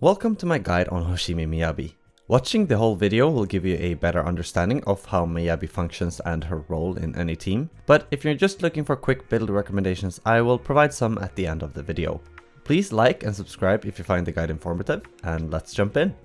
Welcome to my guide on Hoshimi Miyabi. Watching the whole video will give you a better understanding of how Miyabi functions and her role in any team, but if you're just looking for quick build recommendations, I will provide some at the end of the video. Please like and subscribe if you find the guide informative, and let's jump in.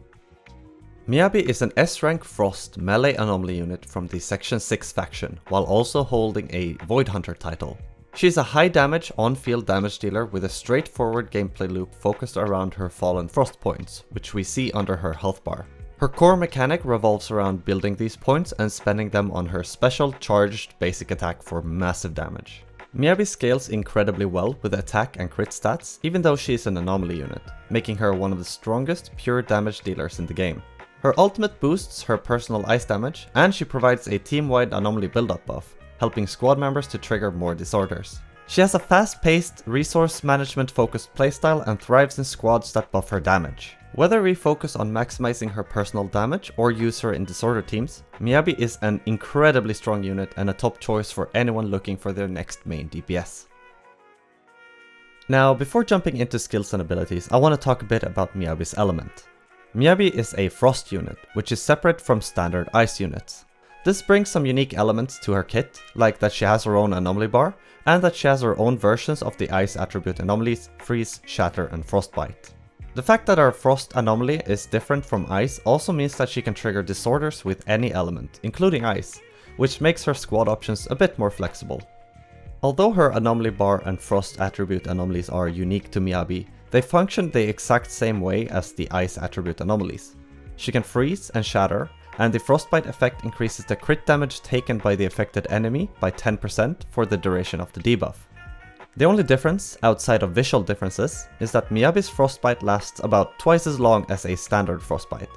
Miyabi is an S-rank Frost melee anomaly unit from the Section 6 faction, while also holding a Void Hunter title. She is a high damage on-field damage dealer with a straightforward gameplay loop focused around her fallen frost points, which we see under her health bar. Her core mechanic revolves around building these points and spending them on her special charged basic attack for massive damage. Miyabi scales incredibly well with attack and crit stats, even though she is an anomaly unit, making her one of the strongest pure damage dealers in the game. Her ultimate boosts her personal ice damage, and she provides a team-wide anomaly build-up buff, helping squad members to trigger more disorders. She has a fast-paced, resource management-focused playstyle and thrives in squads that buff her damage. Whether we focus on maximizing her personal damage or use her in disorder teams, Miyabi is an incredibly strong unit and a top choice for anyone looking for their next main DPS. Now, before jumping into skills and abilities, I want to talk a bit about Miyabi's element. Miyabi is a frost unit, which is separate from standard ice units. This brings some unique elements to her kit, like that she has her own anomaly bar, and that she has her own versions of the ice attribute anomalies Freeze, Shatter and Frostbite. The fact that our frost anomaly is different from ice also means that she can trigger disorders with any element, including ice, which makes her squad options a bit more flexible. Although her anomaly bar and frost attribute anomalies are unique to Miyabi, they function the exact same way as the ice attribute anomalies. She can freeze and shatter, and the frostbite effect increases the crit damage taken by the affected enemy by 10% for the duration of the debuff. The only difference, outside of visual differences, is that Miyabi's frostbite lasts about twice as long as a standard frostbite,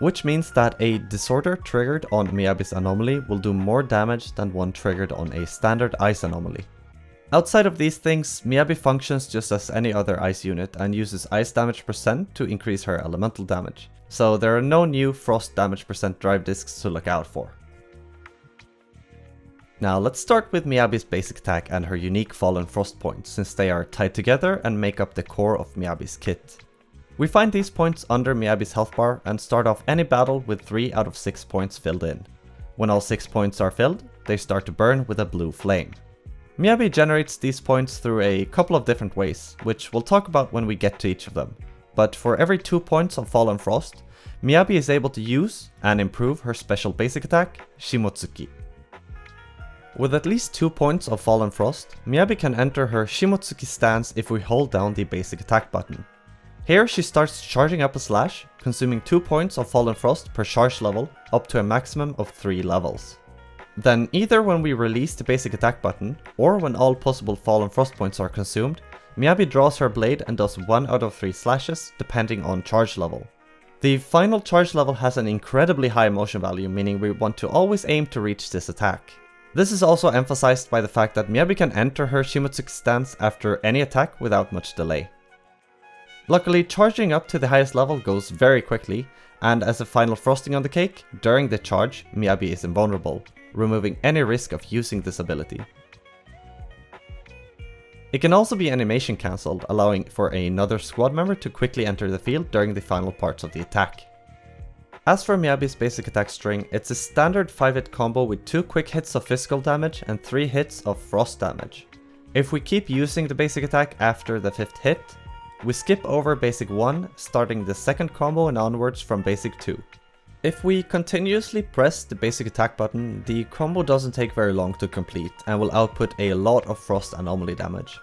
which means that a disorder triggered on Miyabi's anomaly will do more damage than one triggered on a standard ice anomaly. Outside of these things, Miyabi functions just as any other ice unit and uses ice damage percent to increase her elemental damage, so there are no new frost damage percent drive discs to look out for. Now let's start with Miyabi's basic attack and her unique fallen frost points, since they are tied together and make up the core of Miyabi's kit. We find these points under Miyabi's health bar and start off any battle with 3 out of 6 points filled in. When all 6 points are filled, they start to burn with a blue flame. Miyabi generates these points through a couple of different ways, which we'll talk about when we get to each of them. But for every 2 points of fallen frost, Miyabi is able to use and improve her special basic attack, Shimotsuki. With at least 2 points of fallen frost, Miyabi can enter her Shimotsuki stance if we hold down the basic attack button. Here she starts charging up a slash, consuming 2 points of fallen frost per charge level up to a maximum of 3 levels. Then either when we release the basic attack button, or when all possible fallen frost points are consumed, Miyabi draws her blade and does 1 out of 3 slashes depending on charge level. The final charge level has an incredibly high motion value, meaning we want to always aim to reach this attack. This is also emphasized by the fact that Miyabi can enter her Shimotsuki stance after any attack without much delay. Luckily, charging up to the highest level goes very quickly, and as a final frosting on the cake, during the charge, Miyabi is invulnerable, removing any risk of using this ability. It can also be animation cancelled, allowing for another squad member to quickly enter the field during the final parts of the attack. As for Miyabi's basic attack string, it's a standard 5-hit combo with 2 quick hits of physical damage and 3 hits of frost damage. If we keep using the basic attack after the 5th hit, we skip over basic 1, starting the second combo and onwards from basic 2. If we continuously press the basic attack button, the combo doesn't take very long to complete and will output a lot of frost anomaly damage.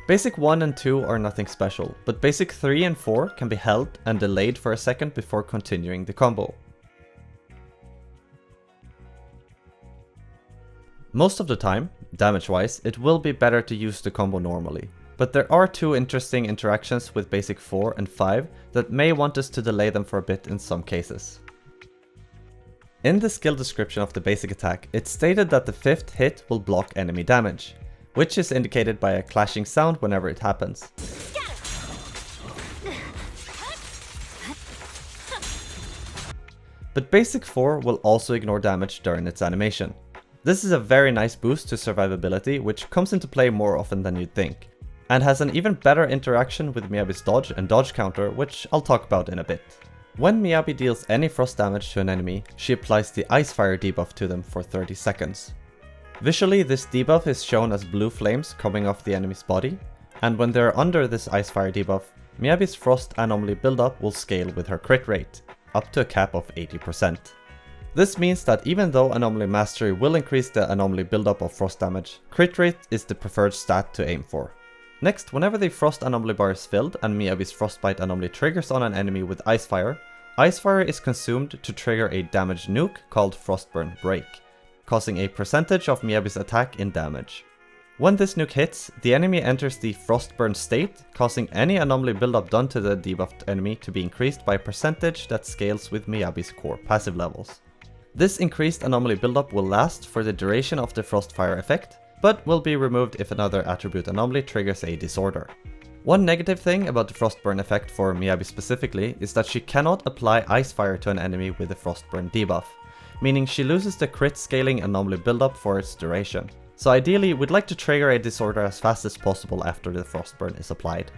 Basic 1 and 2 are nothing special, but basic 3 and 4 can be held and delayed for a second before continuing the combo. Most of the time, damage-wise, it will be better to use the combo normally. But there are 2 interesting interactions with basic 4 and 5 that may want us to delay them for a bit in some cases. In the skill description of the basic attack, it's stated that the 5th hit will block enemy damage, which is indicated by a clashing sound whenever it happens. But basic 4 will also ignore damage during its animation. This is a very nice boost to survivability, which comes into play more often than you'd think. and has an even better interaction with Miyabi's dodge and dodge counter, which I'll talk about in a bit. When Miyabi deals any frost damage to an enemy, she applies the Ice Fire debuff to them for 30 seconds. Visually, this debuff is shown as blue flames coming off the enemy's body, and when they're under this Ice Fire debuff, Miyabi's frost anomaly buildup will scale with her crit rate, up to a cap of 80%. This means that even though Anomaly Mastery will increase the anomaly buildup of frost damage, crit rate is the preferred stat to aim for. Next, whenever the frost anomaly bar is filled and Miyabi's frostbite anomaly triggers on an enemy with Ice Fire is consumed to trigger a damage nuke called Frostburn Break, causing a percentage of Miyabi's attack in damage. When this nuke hits, the enemy enters the Frostburn state, causing any anomaly buildup done to the debuffed enemy to be increased by a percentage that scales with Miyabi's core passive levels. This increased anomaly buildup will last for the duration of the Frostfire effect, but will be removed if another attribute anomaly triggers a disorder. One negative thing about the Frostburn effect for Miyabi specifically is that she cannot apply Ice Fire to an enemy with the Frostburn debuff, meaning she loses the crit scaling anomaly buildup for its duration. So ideally, we'd like to trigger a disorder as fast as possible after the Frostburn is applied.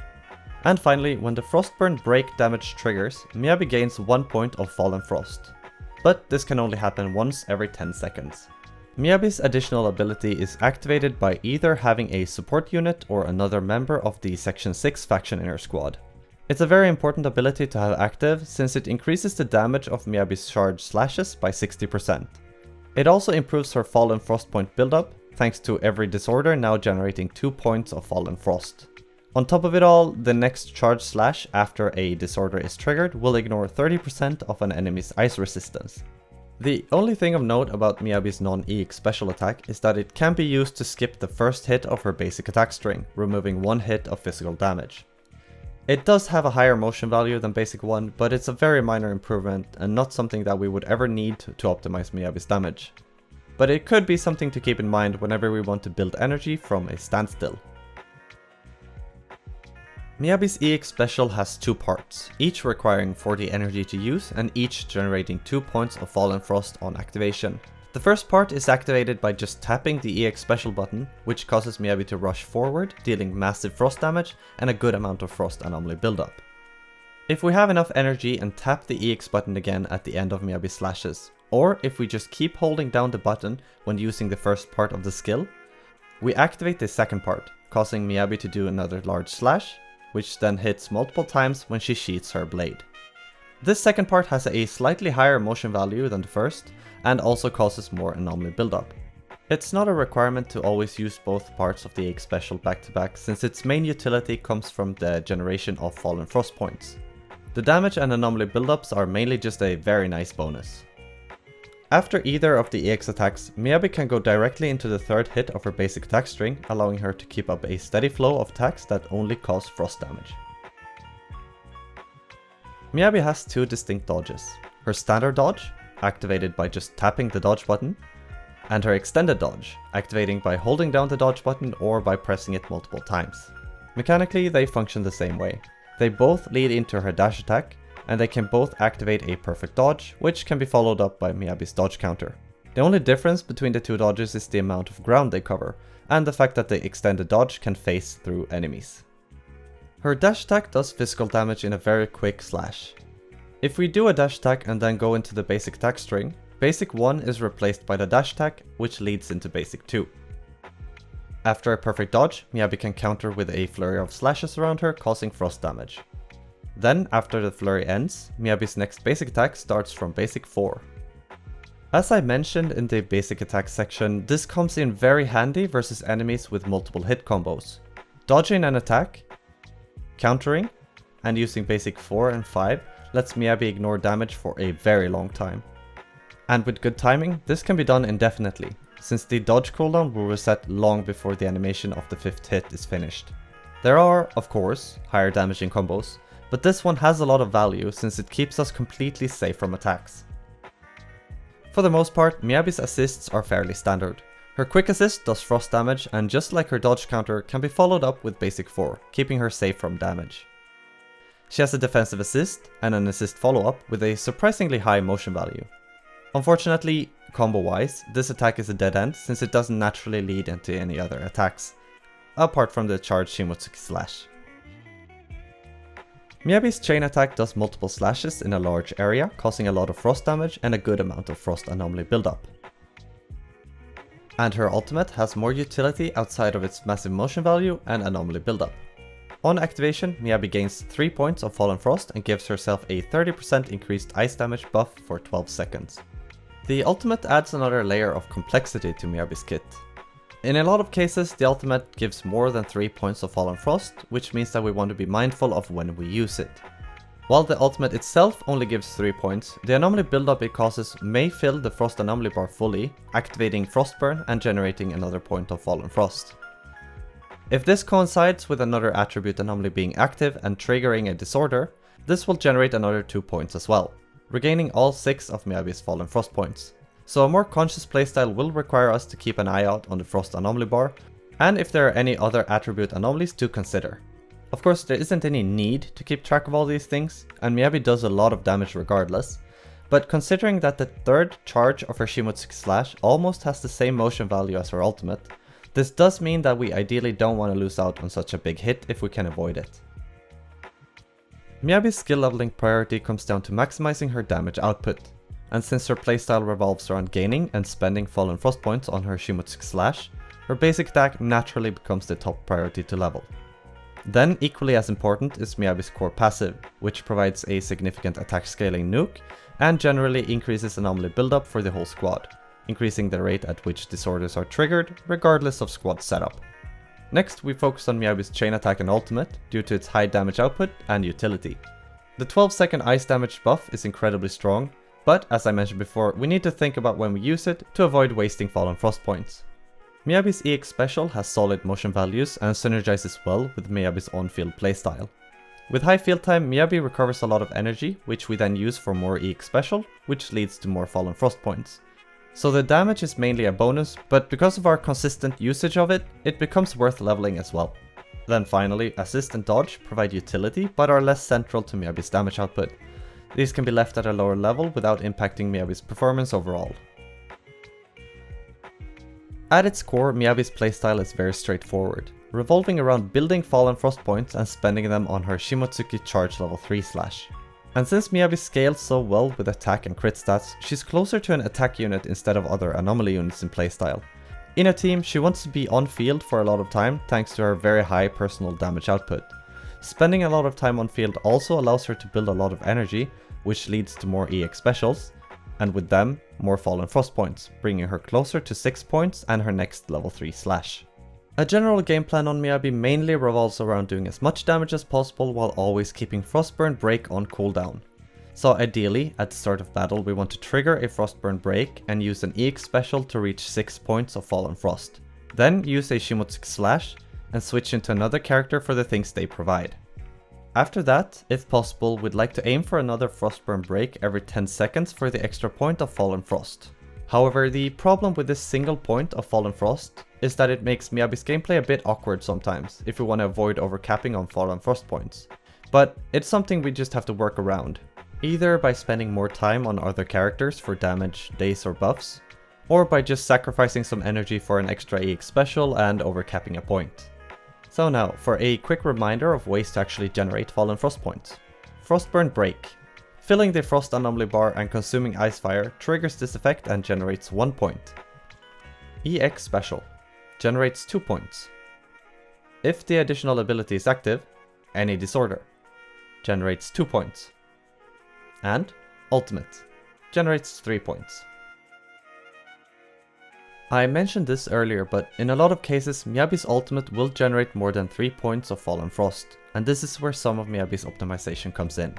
And finally, when the Frostburn Break damage triggers, Miyabi gains 1 point of Fallen Frost. But this can only happen once every 10 seconds. Miyabi's additional ability is activated by either having a support unit or another member of the Section 6 faction in her squad. It's a very important ability to have active since it increases the damage of Miyabi's charge slashes by 60%. It also improves her Fallen Frost point buildup, thanks to every disorder now generating 2 points of Fallen Frost. On top of it all, the next charge slash after a disorder is triggered will ignore 30% of an enemy's ice resistance. The only thing of note about Miyabi's non-EX special attack is that it can be used to skip the first hit of her basic attack string, removing 1 hit of physical damage. It does have a higher motion value than basic 1, but it's a very minor improvement and not something that we would ever need to optimize Miyabi's damage. But it could be something to keep in mind whenever we want to build energy from a standstill. Miyabi's EX special has 2 parts, each requiring 40 energy to use and each generating 2 points of Fallen Frost on activation. The first part is activated by just tapping the EX special button, which causes Miyabi to rush forward, dealing massive frost damage and a good amount of frost anomaly buildup. If we have enough energy and tap the EX button again at the end of Miyabi's slashes, or if we just keep holding down the button when using the first part of the skill, we activate the second part, causing Miyabi to do another large slash, which then hits multiple times when she sheaths her blade. This second part has a slightly higher motion value than the first, and also causes more anomaly buildup. It's not a requirement to always use both parts of the EX special back to back, since its main utility comes from the generation of Fallen Frost points. The damage and anomaly buildups are mainly just a very nice bonus. After either of the EX attacks, Miyabi can go directly into the third hit of her basic attack string, allowing her to keep up a steady flow of attacks that only cause frost damage. Miyabi has 2 distinct dodges. Her standard dodge, activated by just tapping the dodge button, and her extended dodge, activating by holding down the dodge button or by pressing it multiple times. Mechanically, they function the same way. They both lead into her dash attack, and they can both activate a perfect dodge, which can be followed up by Miyabi's dodge counter. The only difference between the 2 dodges is the amount of ground they cover, and the fact that the extended dodge can phase through enemies. Her dash attack does physical damage in a very quick slash. If we do a dash attack and then go into the basic attack string, basic 1 is replaced by the dash attack, which leads into basic 2. After a perfect dodge, Miyabi can counter with a flurry of slashes around her, causing frost damage. Then, after the flurry ends, Miyabi's next basic attack starts from basic 4. As I mentioned in the basic attack section, this comes in very handy versus enemies with multiple hit combos. Dodging an attack, countering, and using basic 4 and 5 lets Miyabi ignore damage for a very long time. And with good timing, this can be done indefinitely, since the dodge cooldown will reset long before the animation of the 5th hit is finished. There are, of course, higher damaging combos, but this one has a lot of value since it keeps us completely safe from attacks. For the most part, Miyabi's assists are fairly standard. Her quick assist does frost damage, and just like her dodge counter, can be followed up with basic 4, keeping her safe from damage. She has a defensive assist and an assist follow-up with a surprisingly high motion value. Unfortunately, combo-wise, this attack is a dead end since it doesn't naturally lead into any other attacks. apart from the charged Shimotsuki slash. Miyabi's chain attack does multiple slashes in a large area, causing a lot of frost damage and a good amount of frost anomaly buildup. And her ultimate has more utility outside of its massive motion value and anomaly buildup. On activation, Miyabi gains 3 points of Fallen Frost and gives herself a 30% increased ice damage buff for 12 seconds. The ultimate adds another layer of complexity to Miyabi's kit. In a lot of cases, the ultimate gives more than 3 points of Fallen Frost, which means that we want to be mindful of when we use it. While the ultimate itself only gives 3 points, the anomaly buildup it causes may fill the Frost anomaly bar fully, activating Frostburn and generating another point of Fallen Frost. If this coincides with another attribute anomaly being active and triggering a disorder, this will generate another 2 points as well, regaining all 6 of Miyabi's Fallen Frost points. So a more conscious playstyle will require us to keep an eye out on the Frost anomaly bar, and if there are any other attribute anomalies to consider. Of course, there isn't any need to keep track of all these things, and Miyabi does a lot of damage regardless, but considering that the third charge of her Shimotsuki slash almost has the same motion value as her ultimate, this does mean that we ideally don't want to lose out on such a big hit if we can avoid it. Miyabi's skill leveling priority comes down to maximizing her damage output, and since her playstyle revolves around gaining and spending Fallen Frost points on her Shimotsuki slash, her basic attack naturally becomes the top priority to level. Then equally as important is Miyabi's core passive, which provides a significant attack scaling nuke and generally increases anomaly buildup for the whole squad, increasing the rate at which disorders are triggered regardless of squad setup. Next we focus on Miyabi's chain attack and ultimate due to its high damage output and utility. The 12-second ice damage buff is incredibly strong, but as I mentioned before, we need to think about when we use it to avoid wasting Fallen Frost points. Miyabi's EX special has solid motion values and synergizes well with Miyabi's on-field playstyle. With high field time, Miyabi recovers a lot of energy, which we then use for more EX special, which leads to more Fallen Frost points. So the damage is mainly a bonus, but because of our consistent usage of it, it becomes worth leveling as well. Then finally, assist and dodge provide utility, but are less central to Miyabi's damage output. These can be left at a lower level without impacting Miyabi's performance overall. At its core, Miyabi's playstyle is very straightforward, revolving around building Fallen Frost points and spending them on her Shimotsuki charge level 3 slash. And since Miyabi scales so well with attack and crit stats, she's closer to an attack unit instead of other anomaly units in playstyle. In a team, she wants to be on field for a lot of time thanks to her very high personal damage output. Spending a lot of time on field also allows her to build a lot of energy, which leads to more EX specials, and with them, more Fallen Frost points, bringing her closer to 6 points and her next level 3 slash. A general game plan on Miyabi mainly revolves around doing as much damage as possible while always keeping Frostburn Break on cooldown. So ideally, at the start of battle we want to trigger a Frostburn Break and use an EX special to reach 6 points of Fallen Frost. Then use a Shimotsuki slash and switch into another character for the things they provide. After that, if possible, we'd like to aim for another Frostburn Break every 10 seconds for the extra point of Fallen Frost. However, the problem with this single point of Fallen Frost is that it makes Miyabi's gameplay a bit awkward sometimes if we want to avoid overcapping on Fallen Frost points. But it's something we just have to work around, either by spending more time on other characters for damage, daze or buffs, or by just sacrificing some energy for an extra EX special and overcapping a point. So now, for a quick reminder of ways to actually generate Fallen Frost points. Frostburn Break. Filling the Frost anomaly bar and consuming Icefire triggers this effect and generates 1 point. EX Special. Generates 2 points. If the additional ability is active, any disorder. Generates 2 points. And Ultimate. Generates 3 points. I mentioned this earlier, but in a lot of cases Miyabi's ultimate will generate more than 3 points of Fallen Frost, and this is where some of Miyabi's optimization comes in.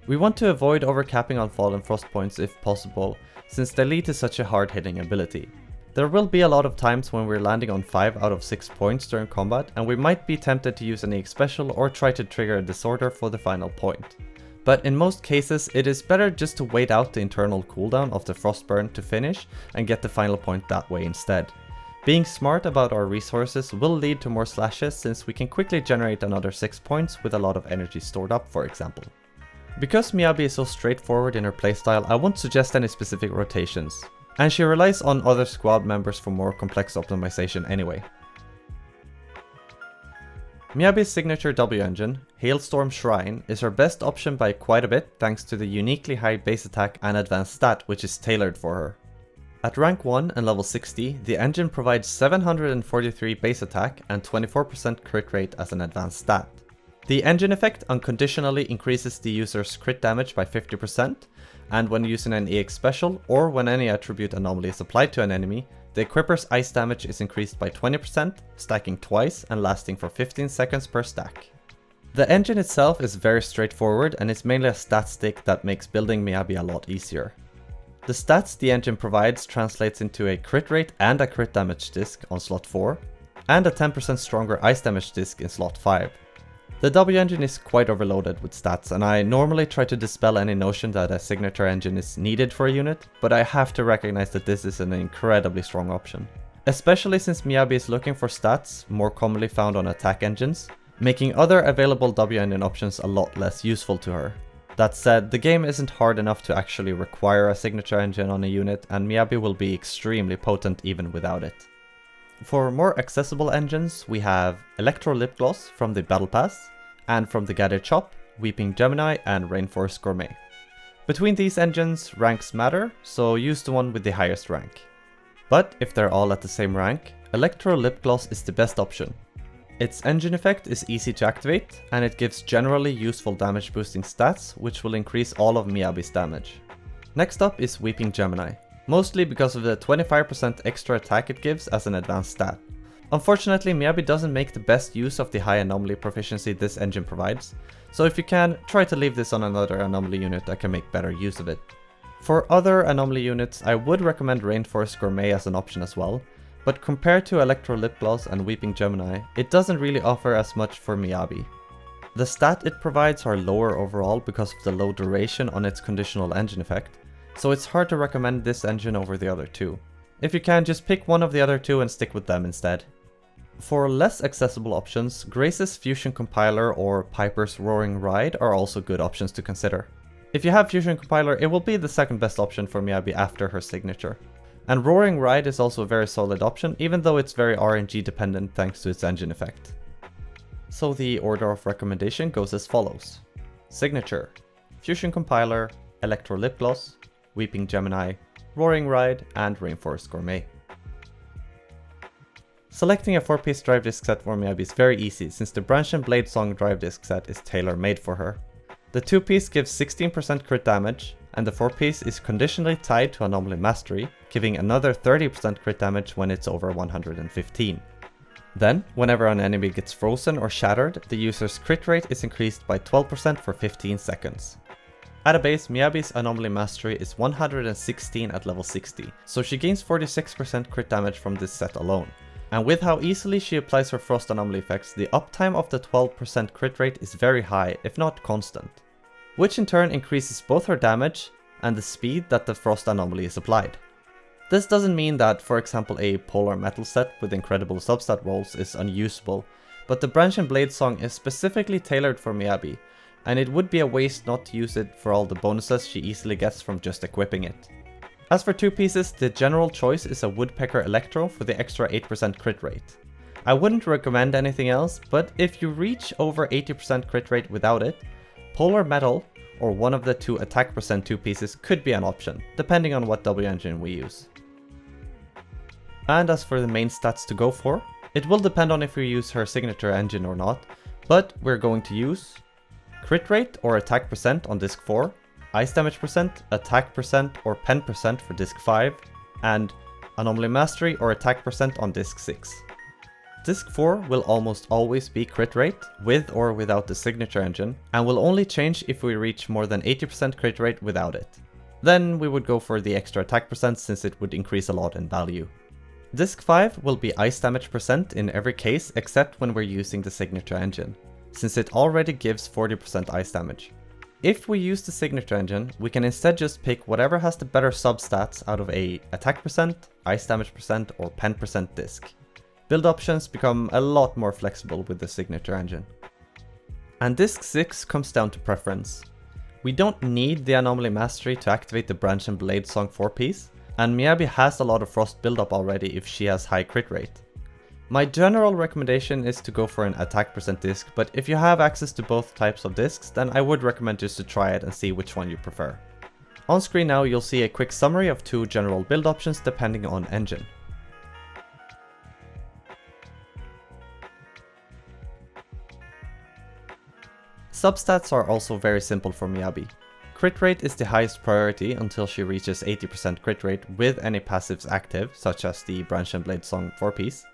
We want to avoid overcapping on Fallen Frost points if possible, since they lead to such a hard-hitting ability. There will be a lot of times when we're landing on 5 out of 6 points during combat, and we might be tempted to use an EX special or try to trigger a disorder for the final point. But in most cases, it is better just to wait out the internal cooldown of the Frostburn to finish and get the final point that way instead. Being smart about our resources will lead to more slashes since we can quickly generate another 6 points with a lot of energy stored up, for example. Because Miyabi is so straightforward in her playstyle, I won't suggest any specific rotations, and she relies on other squad members for more complex optimization anyway. Miyabi's signature W engine, Hailstorm Shrine, is her best option by quite a bit thanks to the uniquely high base attack and advanced stat which is tailored for her. At rank 1 and level 60, the engine provides 743 base attack and 24% crit rate as an advanced stat. The engine effect unconditionally increases the user's crit damage by 50%, and when using an EX special or when any attribute anomaly is applied to an enemy, the equipper's ice damage is increased by 20%, stacking twice and lasting for 15 seconds per stack. The engine itself is very straightforward and is mainly a stat stick that makes building Miyabi a lot easier. The stats the engine provides translates into a crit rate and a crit damage disc on slot 4, and a 10% stronger ice damage disc in slot 5. The W engine is quite overloaded with stats, and I normally try to dispel any notion that a signature engine is needed for a unit, but I have to recognize that this is an incredibly strong option. Especially since Miyabi is looking for stats more commonly found on attack engines, making other available W engine options a lot less useful to her. That said, the game isn't hard enough to actually require a signature engine on a unit, and Miyabi will be extremely potent even without it. For more accessible engines, we have Electro Lip Gloss from the Battle Pass, and from the Gadget Shop, Weeping Gemini and Rainforest Gourmet. Between these engines, ranks matter, so use the one with the highest rank. But if they're all at the same rank, Electro Lip Gloss is the best option. Its engine effect is easy to activate, and it gives generally useful damage boosting stats, which will increase all of Miyabi's damage. Next up is Weeping Gemini, mostly because of the 25% extra attack it gives as an advanced stat. Unfortunately, Miyabi doesn't make the best use of the high anomaly proficiency this engine provides, so if you can, try to leave this on another anomaly unit that can make better use of it. For other anomaly units, I would recommend Rainforest Gourmet as an option as well, but compared to Electro Lip Gloss and Weeping Gemini, it doesn't really offer as much for Miyabi. The stat it provides are lower overall because of the low duration on its conditional engine effect, so it's hard to recommend this engine over the other two. If you can, just pick one of the other two and stick with them instead. For less accessible options, Grace's Fusion Compiler or Piper's Roaring Ride are also good options to consider. If you have Fusion Compiler, it will be the second best option for Miyabi after her signature. And Roaring Ride is also a very solid option, even though it's very RNG dependent thanks to its engine effect. So the order of recommendation goes as follows. Signature, Fusion Compiler, Electro Lip Gloss, Weeping Gemini, Roaring Ride, and Rainforest Gourmet. Selecting a 4-piece drive disc set for Miyabi is very easy since the Branch and Blade Song drive disc set is tailor-made for her. The 2-piece gives 16% crit damage, and the 4-piece is conditionally tied to Anomaly Mastery, giving another 30% crit damage when it's over 115. Then, whenever an enemy gets frozen or shattered, the user's crit rate is increased by 12% for 15 seconds. At a base, Miyabi's Anomaly Mastery is 116 at level 60, so she gains 46% crit damage from this set alone. And with how easily she applies her Frost Anomaly effects, the uptime of the 12% crit rate is very high, if not constant, which in turn increases both her damage and the speed that the Frost Anomaly is applied. This doesn't mean that, for example, a Polar Metal set with incredible substat rolls is unusable, but the Branch and Blade Song is specifically tailored for Miyabi, and it would be a waste not to use it for all the bonuses she easily gets from just equipping it. As for 2 pieces, the general choice is a Woodpecker Electro for the extra 8% crit rate. I wouldn't recommend anything else, but if you reach over 80% crit rate without it, Polar Metal or one of the 2 attack percent 2 pieces could be an option, depending on what W engine we use. And as for the main stats to go for, it will depend on if we use her signature engine or not, but we're going to use crit rate or attack percent on disc 4, ice damage percent, attack percent or pen percent for disc 5, and Anomaly Mastery or attack percent on disc 6. Disc 4 will almost always be crit rate, with or without the signature engine, and will only change if we reach more than 80% crit rate without it. Then we would go for the extra attack percent since it would increase a lot in value. Disc 5 will be ice damage percent in every case except when we're using the signature engine, since it already gives 40% ice damage. If we use the signature engine, we can instead just pick whatever has the better substats out of a attack percent, ice damage percent, or pen percent disc. Build options become a lot more flexible with the signature engine. And disc 6 comes down to preference. We don't need the Anomaly Mastery to activate the Branch and Blade Song 4-piece, and Miyabi has a lot of Frost buildup already if she has high crit rate. My general recommendation is to go for an attack percent disc, but if you have access to both types of discs, then I would recommend just to try it and see which one you prefer. On screen now you'll see a quick summary of 2 general build options depending on engine. Substats are also very simple for Miyabi. Crit rate is the highest priority until she reaches 80% crit rate with any passives active, such as the Branch and Blade Song 4-piece.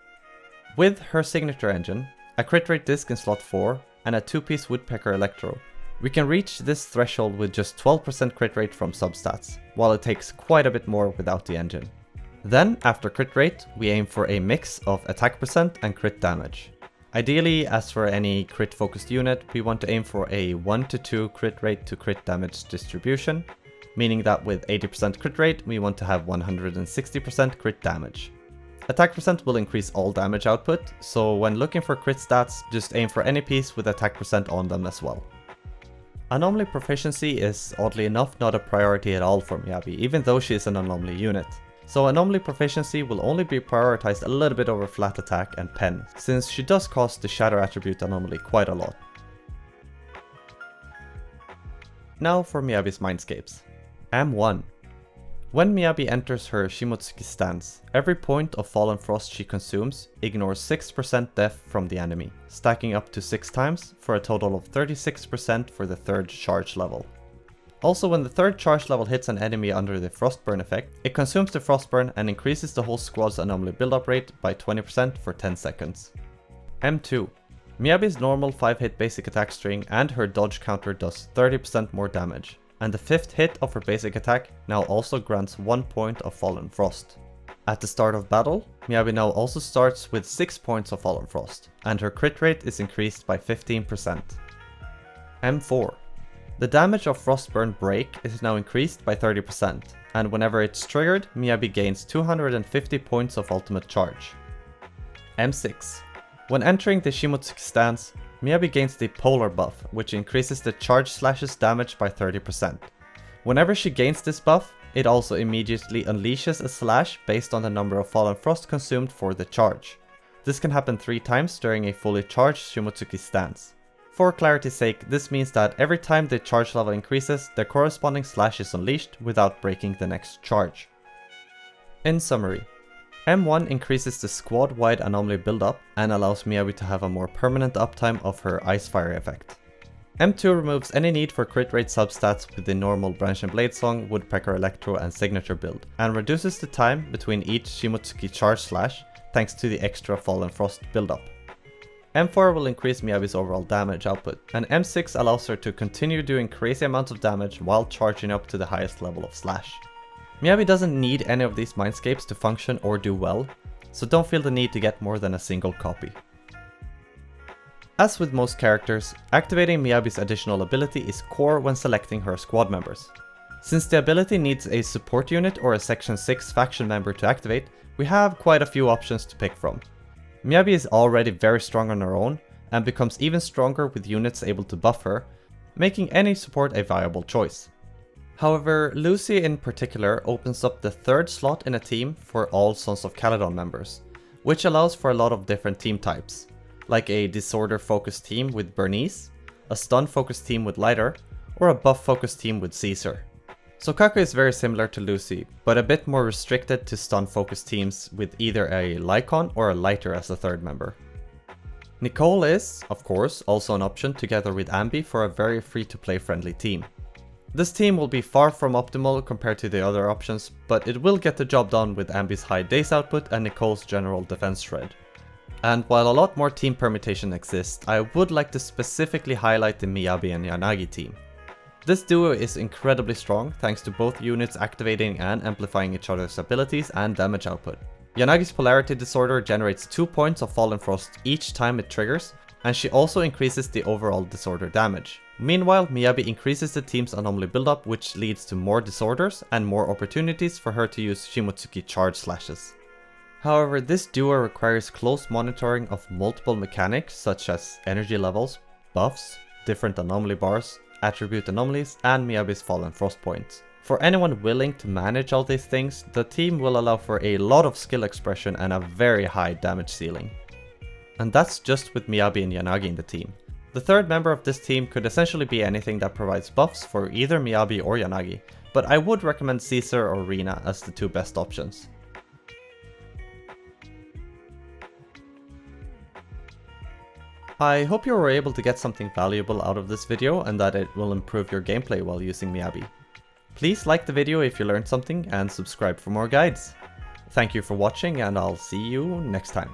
With her signature engine, a crit rate disc in slot 4 and a 2-piece Woodpecker Electro, we can reach this threshold with just 12% crit rate from substats, while it takes quite a bit more without the engine. Then, after crit rate, we aim for a mix of attack percent and crit damage. Ideally, as for any crit focused unit, we want to aim for a 1 to 2 crit rate to crit damage distribution, meaning that with 80% crit rate, we want to have 160% crit damage. Attack percent will increase all damage output, so when looking for crit stats, just aim for any piece with attack percent on them as well. Anomaly proficiency is, oddly enough, not a priority at all for Miyabi, even though she is an anomaly unit. So anomaly proficiency will only be prioritized a little bit over flat attack and pen, since she does cost the shatter attribute anomaly quite a lot. Now for Miyabi's Mindscapes. M1. When Miyabi enters her Shimotsuki stance, every point of Fallen Frost she consumes ignores 6% death from the enemy, stacking up to 6 times for a total of 36% for the 3rd charge level. Also, when the 3rd charge level hits an enemy under the Frostburn effect, it consumes the Frostburn and increases the whole squad's anomaly build-up rate by 20% for 10 seconds. M2. Miyabi's normal 5-hit basic attack string and her dodge counter does 30% more damage, and the 5th hit of her basic attack now also grants 1 point of Fallen Frost. At the start of battle, Miyabi now also starts with 6 points of Fallen Frost, and her crit rate is increased by 15%. M4. The damage of Frostburn Break is now increased by 30%, and whenever it's triggered, Miyabi gains 250 points of ultimate charge. M6. When entering the Shimotsuki stance, Miyabi gains the Polar buff, which increases the charge slash's damage by 30%. Whenever she gains this buff, it also immediately unleashes a slash based on the number of Fallen Frost consumed for the charge. This can happen 3 times during a fully charged Shimotsuki stance. For clarity's sake, this means that every time the charge level increases, the corresponding slash is unleashed without breaking the next charge. In summary, M1 increases the squad-wide anomaly build-up and allows Miyabi to have a more permanent uptime of her Icefire effect. M2 removes any need for crit rate substats with the normal Branch and Blade Song, Woodpecker Electro and Signature build, and reduces the time between each Shimotsuki charge slash thanks to the extra Fallen Frost build-up. M4 will increase Miyabi's overall damage output, and M6 allows her to continue doing crazy amounts of damage while charging up to the highest level of slash. Miyabi doesn't need any of these Mindscapes to function or do well, so don't feel the need to get more than a single copy. As with most characters, activating Miyabi's additional ability is core when selecting her squad members. Since the ability needs a support unit or a Section 6 faction member to activate, we have quite a few options to pick from. Miyabi is already very strong on her own, and becomes even stronger with units able to buff her, making any support a viable choice. However, Lucy in particular opens up the 3rd slot in a team for all Sons of Caledon members, which allows for a lot of different team types, like a disorder focused team with Bernice, a stun focused team with Lighter, or a buff focused team with Caesar. Sokaku is very similar to Lucy, but a bit more restricted to stun focused teams with either a Lycon or a Lighter as a 3rd member. Nicole is, of course, also an option together with Ambi for a very free to play friendly team. This team will be far from optimal compared to the other options, but it will get the job done with Ambi's high days output and Nicole's general defense shred. And while a lot more team permutation exists, I would like to specifically highlight the Miyabi and Yanagi team. This duo is incredibly strong thanks to both units activating and amplifying each other's abilities and damage output. Yanagi's Polarity Disorder generates 2 points of Fallen Frost each time it triggers, and she also increases the overall disorder damage. Meanwhile, Miyabi increases the team's anomaly buildup, which leads to more disorders and more opportunities for her to use Shimotsuki charge slashes. However, this duo requires close monitoring of multiple mechanics such as energy levels, buffs, different anomaly bars, attribute anomalies, and Miyabi's Fallen Frost points. For anyone willing to manage all these things, the team will allow for a lot of skill expression and a very high damage ceiling. And that's just with Miyabi and Yanagi in the team. The third member of this team could essentially be anything that provides buffs for either Miyabi or Yanagi, but I would recommend Caesar or Rina as the two best options. I hope you were able to get something valuable out of this video and that it will improve your gameplay while using Miyabi. Please like the video if you learned something and subscribe for more guides. Thank you for watching and I'll see you next time.